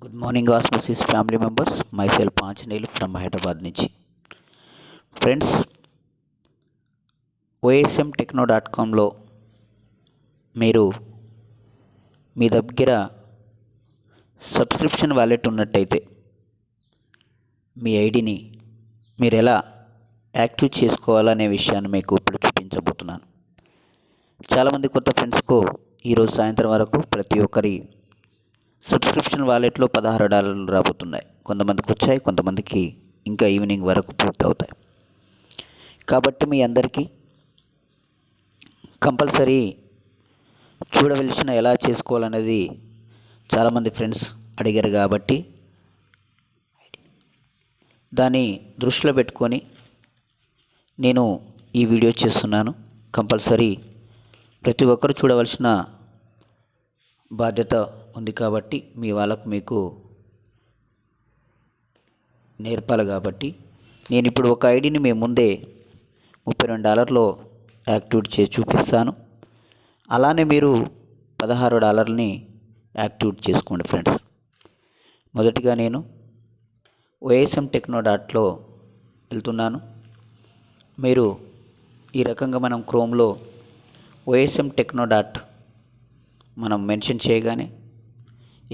Good morning osmosis family members, myself Anjaneyulu from Hyderabad నుంచి. Friends, osmtechno.comలో మీరు మీ దగ్గర సబ్స్క్రిప్షన్ వాలెట్ ఉన్నట్టయితే మీ ఐడిని మీరు ఎలా యాక్టివ్ చేసుకోవాలనే విషయాన్ని మీకు ఇప్పుడు చూపించబోతున్నాను. చాలామంది కొత్త ఫ్రెండ్స్కు ఈరోజు సాయంత్రం వరకు ప్రతి ఒక్కరి సబ్స్క్రిప్షన్ వాలెట్లో $16 రాబోతున్నాయి. కొంతమందికి వచ్చాయి, కొంతమందికి ఇంకా ఈవినింగ్ వరకు పూర్తి అవుతాయి. కాబట్టి మీ అందరికీ కంపల్సరీ చూడవలసిన ఎలా చేసుకోవాలనేది చాలామంది ఫ్రెండ్స్ అడిగారు. కాబట్టి దాన్ని దృష్టిలో పెట్టుకొని నేను ఈ వీడియో చేస్తున్నాను. కంపల్సరీ ప్రతి ఒక్కరు చూడవలసిన బాధ్యత ఉంది. కాబట్టి మీ వాళ్ళకు మీకు నేర్పాలి. కాబట్టి నేను ఇప్పుడు ఒక ఐడిని మీ ముందే $32 యాక్టివేట్ చేసి చూపిస్తాను. అలానే మీరు $16 యాక్టివేట్ చేసుకోండి ఫ్రెండ్స్. మొదటిగా నేను osmtechno.లో వెళ్తున్నాను. మీరు ఈ రకంగా మనం క్రోమ్లో osmtechno. మనం మెన్షన్ చేయగానే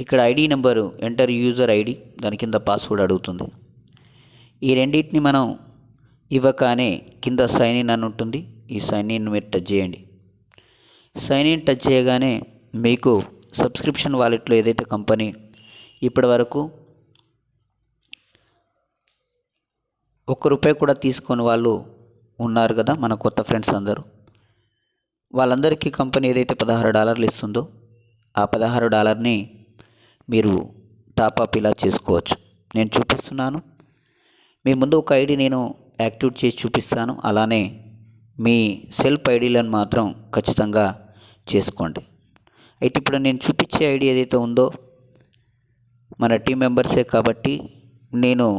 ఇక్కడ ID number enter user ID, దాని కింద పాస్వర్డ్ అడుగుతుంది. ఈ రెండింటిని మనం ఇవ్వగానే కింద సైన్ ఇన్ అని ఉంటుంది. ఈ సైన్ ఇన్ మీరు టచ్ చేయండి. సైన్ ఇన్ టచ్ చేయగానే మీకు సబ్స్క్రిప్షన్ వాలెట్లో ఏదైతే కంపెనీ ఇప్పటి వరకు ₹1 కూడా తీసుకొని వాళ్ళు ఉన్నారు కదా, మన కొత్త ఫ్రెండ్స్ అందరూ, వాళ్ళందరికీ కంపెనీ ఏదైతే $16 ఇస్తుందో ఆ $16 మీరు టాప్అప్ ఇలా చేసుకోవచ్చు. నేను చూపిస్తున్నాను. మీ ముందు ఒక ఐడి నేను యాక్టివేట్ చేసి చూపిస్తాను. అలానే మీ సెల్ఫ్ ఐడీలను మాత్రం ఖచ్చితంగా చేసుకోండి. అయితే ఇప్పుడు నేను చూపించే ఐడి ఏదైతే ఉందో మన టీం మెంబర్సే కాబట్టి నేను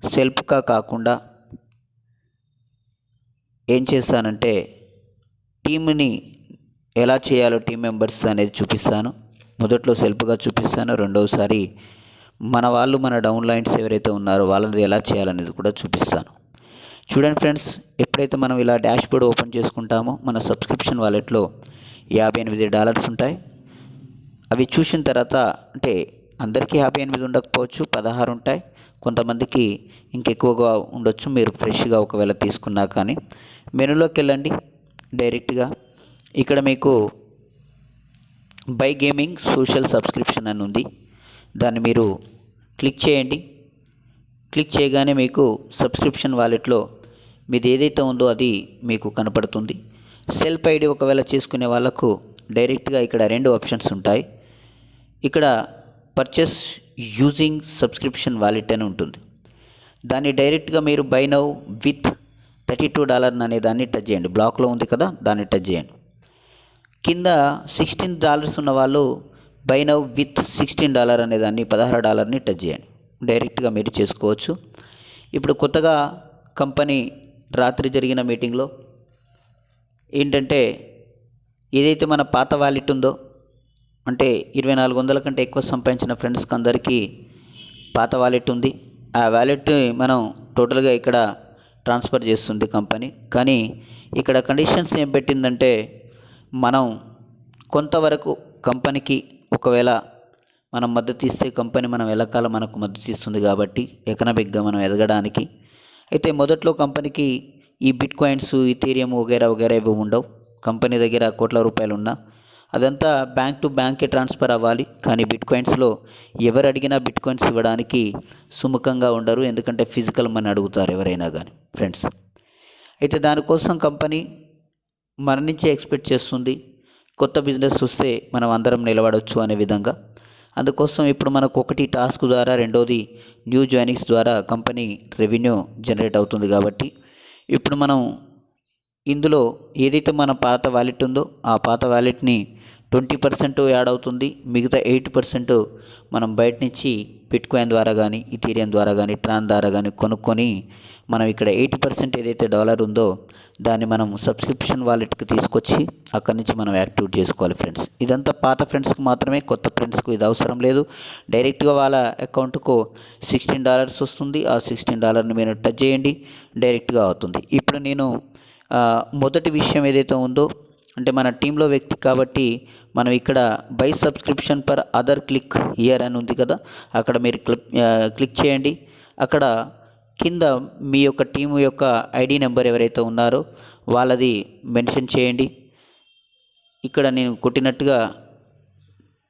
సెల్ఫ్గా కాకుండా ఏం చేస్తానంటే టీంని ఎలా చేయాలో టీం మెంబర్స్ అనేది చూపిస్తాను. మొదట్లో సెల్ఫ్గా చూపిస్తాను, రెండవసారి మన డౌన్లైన్స్ ఎవరైతే ఉన్నారో వాళ్ళది ఎలా చేయాలనేది కూడా చూపిస్తాను. చూడండి ఫ్రెండ్స్, ఎప్పుడైతే మనం ఇలా డాష్బోర్డ్ ఓపెన్ చేసుకుంటామో మన సబ్స్క్రిప్షన్ వాలెట్లో $58 ఉంటాయి. అవి చూసిన తర్వాత అంటే అందరికీ 58 ఉండకపోవచ్చు, 16 ఉంటాయి. కొంతమందికి ఇంకెక్కువగా ఉండొచ్చు. మీరు ఫ్రెష్గా ఒకవేళ తీసుకున్నా కానీ మెనూలోకి వెళ్ళండి. డైరెక్ట్గా ఇక్కడ మీకు బై గేమింగ్ సోషల్ సబ్స్క్రిప్షన్ అని ఉంది. దాన్ని మీరు క్లిక్ చేయండి. క్లిక్ చేయగానే మీకు సబ్స్క్రిప్షన్ వాలెట్లో మీది ఏదైతే ఉందో అది మీకు కనపడుతుంది. సెల్ఫ్ ఐడి ఒకవేళ చేసుకునే వాళ్ళకు డైరెక్ట్గా ఇక్కడ 2 ఆప్షన్స్ ఉంటాయి. ఇక్కడ పర్చేస్ యూజింగ్ సబ్స్క్రిప్షన్ వాలెట్ అని ఉంటుంది. దాన్ని డైరెక్ట్గా మీరు బై నౌ విత్ $32 అనే దాన్ని టచ్ చేయండి. బ్లాక్లో ఉంది కదా, దాన్ని టచ్ చేయండి. కింద $16 ఉన్న వాళ్ళు బై నౌ విత్ $16 అనే దాన్ని $16 టచ్ చేయండి. డైరెక్ట్గా మీరు చేసుకోవచ్చు. ఇప్పుడు కొత్తగా కంపెనీ రాత్రి జరిగిన మీటింగ్లో ఏంటంటే ఏదైతే మన పాత వాలెట్ ఉందో అంటే 2400 కంటే ఎక్కువ సంపాదించిన ఫ్రెండ్స్కి అందరికీ పాత వాలెట్ ఉంది. ఆ వాలెట్ మనం టోటల్గా ఇక్కడ ట్రాన్స్ఫర్ చేస్తుంది కంపెనీ. కానీ ఇక్కడ కండిషన్స్ ఏం పెట్టిందంటే మనం కొంతవరకు కంపెనీకి ఒకవేళ మనం మద్దతు ఇస్తే కంపెనీ మనం ఎల్లకాలం మనకు మద్దతు ఇస్తుంది. కాబట్టి ఎకనామిక్గా మనం ఎదగడానికి అయితే మొదట్లో కంపెనీకి ఈ బిట్ కాయిన్స్, ఈథీరియం వగైరా ఇవి ఉండవు. కంపెనీ దగ్గర ₹1,00,00,000 ఉన్నా అదంతా బ్యాంక్ టు బ్యాంకే ట్రాన్స్ఫర్ అవ్వాలి. కానీ బిట్ కాయిన్స్లో ఎవరు అడిగినా బిట్ కాయిన్స్ ఇవ్వడానికి సుముఖంగా ఉండరు. ఎందుకంటే ఫిజికల్ మనీ అడుగుతారు ఎవరైనా కానీ ఫ్రెండ్స్. అయితే దానికోసం కంపెనీ మన నుంచి ఎక్స్పెక్ట్ చేస్తుంది కొత్త బిజినెస్ వస్తే మనం అందరం నిలబడవచ్చు అనే విధంగా. అందుకోసం ఇప్పుడు మనకు ఒకటి టాస్క్ ద్వారా, రెండోది న్యూ జాయినింగ్స్ ద్వారా కంపెనీ రెవెన్యూ జనరేట్ అవుతుంది. కాబట్టి ఇప్పుడు మనం ఇందులో ఏదైతే మన పాత వాలెట్ ఉందో ఆ పాత వాలెట్ని 20% యాడ్ అవుతుంది. మిగతా 80% మనం బయట నుంచి బిట్‌కాయిన్ ద్వారా కానీ, ఇథీరియం ద్వారా కానీ, ట్రాన్ ద్వారా కానీ కొనుక్కొని మనం ఇక్కడ 80% ఏదైతే డాలర్ ఉందో దాన్ని మనం సబ్స్క్రిప్షన్ వాలెట్కి తీసుకొచ్చి అక్కడి నుంచి మనం యాక్టివేట్ చేసుకోవాలి ఫ్రెండ్స్. ఇదంతా పాత ఫ్రెండ్స్కి మాత్రమే, కొత్త ఫ్రెండ్స్కు ఇది అవసరం లేదు. డైరెక్ట్గా వాళ్ళ అకౌంట్కు $16 వస్తుంది. ఆ $16ని మీరు టచ్ చేయండి, డైరెక్ట్గా అవుతుంది. ఇప్పుడు నేను మొదటి విషయం ఏదైతే ఉందో అంటే మన టీంలో వ్యక్తి కాబట్టి మనం ఇక్కడ by subscription per other click here అని ఉంది కదా, అక్కడ మీరు క్లిక్ చేయండి. అక్కడ కింద మీ యొక్క టీము యొక్క ఐడి నెంబర్ ఎవరైతే ఉన్నారో వాళ్ళది మెన్షన్ చేయండి. ఇక్కడ నేను కొట్టినట్టుగా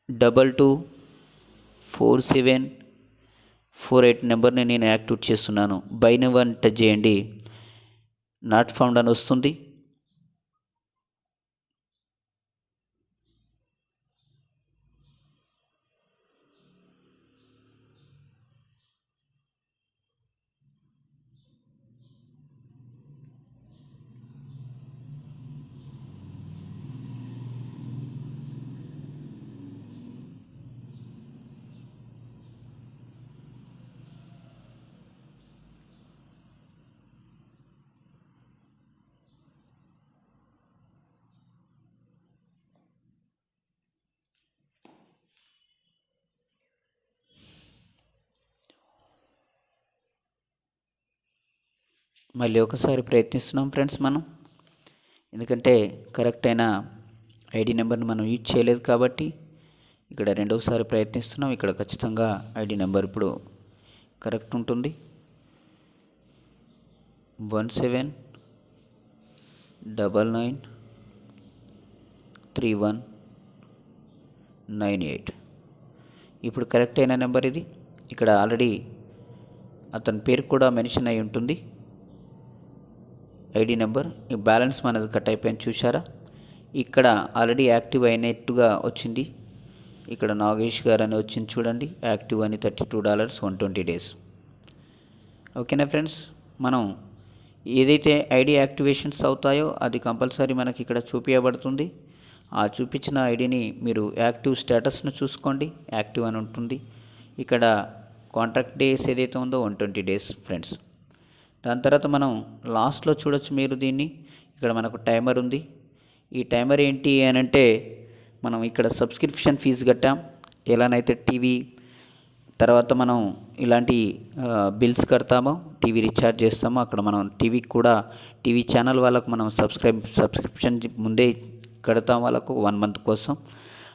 224748 నెంబర్ని నేను యాక్టివేట్ చేస్తున్నాను. బై నెంబర్ టచ్ చేయండి, నాట్ ఫౌండ్ అని వస్తుంది. మళ్ళీ ఒకసారి ప్రయత్నిస్తున్నాం ఫ్రెండ్స్ మనం, ఎందుకంటే కరెక్ట్ అయిన ఐడి నెంబర్ని మనం యూజ్ చేయలేదు కాబట్టి ఇక్కడ రెండవసారి ప్రయత్నిస్తున్నాం. ఇక్కడ ఖచ్చితంగా ఐడి నెంబర్ ఇప్పుడు కరెక్ట్ ఉంటుంది. 17993198 ఇప్పుడు కరెక్ట్ అయిన నెంబర్ ఇది. ఇక్కడ ఆల్రెడీ అతని పేరు కూడా మెన్షన్ అయి ఉంటుంది, ఐడి నెంబర్. ఈ బ్యాలెన్స్ మనది కట్ అయిపోయింది చూసారా. ఇక్కడ ఆల్రెడీ యాక్టివ్ అయినట్టుగా వచ్చింది. ఇక్కడ నాగేష్ గారు అని వచ్చింది చూడండి, యాక్టివ్ అని $32 120 days. ఓకేనా ఫ్రెండ్స్, మనం ఏదైతే ఐడి యాక్టివేషన్స్ అవుతాయో అది కంపల్సరీ మనకి ఇక్కడ చూపించబడుతుంది. ఆ చూపించిన ఐడిని మీరు యాక్టివ్ స్టేటస్ను చూసుకోండి, యాక్టివ్ అని ఉంటుంది. ఇక్కడ కాంట్రాక్ట్ డేస్ ఏదైతే ఉందో 120 days ఫ్రెండ్స్. దాని తర్వాత మనం లాస్ట్లో చూడొచ్చు మీరు దీన్ని. ఇక్కడ మనకు టైమర్ ఉంది. ఈ టైమర్ ఏంటి అని అంటే మనం ఇక్కడ సబ్స్క్రిప్షన్ ఫీజు కట్టాం. ఎలానైతే టీవీ తర్వాత మనం ఇలాంటి బిల్స్ కడతామో, టీవీ రీఛార్జ్ చేస్తామో, అక్కడ మనం టీవీకి కూడా టీవీ ఛానల్ వాళ్ళకు మనం సబ్స్క్రిప్షన్ ముందే కడతాం వాళ్ళకు 1 month కోసం.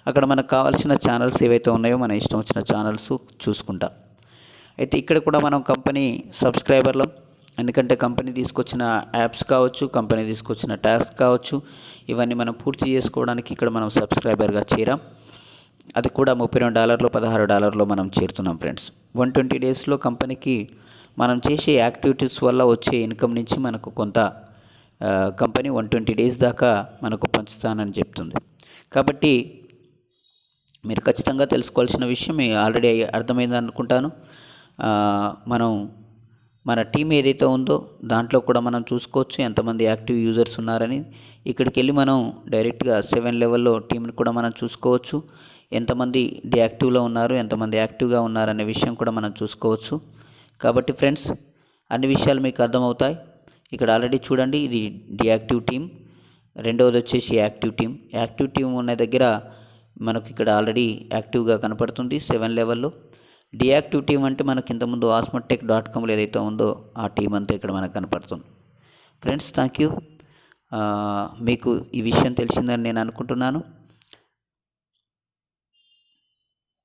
అక్కడ మనకు కావాల్సిన ఛానల్స్ ఏవైతే ఉన్నాయో మన ఇష్టం వచ్చిన ఛానల్స్ చూసుకుంటాం. అయితే ఇక్కడ కూడా మనం కంపెనీ సబ్స్క్రైబర్లం, ఎందుకంటే కంపెనీ తీసుకొచ్చిన యాప్స్ కావచ్చు, కంపెనీ తీసుకొచ్చిన ట్యాక్స్ కావచ్చు, ఇవన్నీ మనం పూర్తి చేసుకోవడానికి ఇక్కడ మనం సబ్స్క్రైబర్గా చేరాం. అది కూడా $32 $16 మనం చేరుతున్నాం ఫ్రెండ్స్. 120 daysలో కంపెనీకి మనం చేసే యాక్టివిటీస్ వల్ల వచ్చే ఇన్కమ్ నుంచి మనకు కొంత కంపెనీ 120 days దాకా మనకు పంచుతానని చెప్తుంది. కాబట్టి మీరు ఖచ్చితంగా తెలుసుకోవాల్సిన విషయం ఆల్రెడీ అర్థమైంది అనుకుంటాను. మనం మన టీం ఏదైతే ఉందో దాంట్లో కూడా మనం చూసుకోవచ్చు ఎంతమంది యాక్టివ్ యూజర్స్ ఉన్నారని. ఇక్కడికి వెళ్ళి మనం డైరెక్ట్గా 7 లెవెల్లో టీంని కూడా మనం చూసుకోవచ్చు. ఎంతమంది డియాక్టివ్లో ఉన్నారు, ఎంతమంది యాక్టివ్గా ఉన్నారనే విషయం కూడా మనం చూసుకోవచ్చు. కాబట్టి ఫ్రెండ్స్ అన్ని విషయాలు మీకు అర్థమవుతాయి. ఇక్కడ ఆల్రెడీ చూడండి, ఇది డియాక్టివ్ టీం, రెండవది వచ్చేసి యాక్టివ్ టీం. యాక్టివ్ టీం ఉన్న దగ్గర మనకు ఇక్కడ ఆల్రెడీ యాక్టివ్గా కనపడుతుంది 7 లెవెల్లో. డియాక్టివ్ టీం అంటే మనకి ఇంతకుముందు asmodtech.comలో ఏదైతే ఉందో ఆ టీం అంతా ఇక్కడ మనకు కనపడుతుంది. Friends thank you. మీకు ఈ విషయం తెలిసిందని నేను అనుకుంటున్నాను.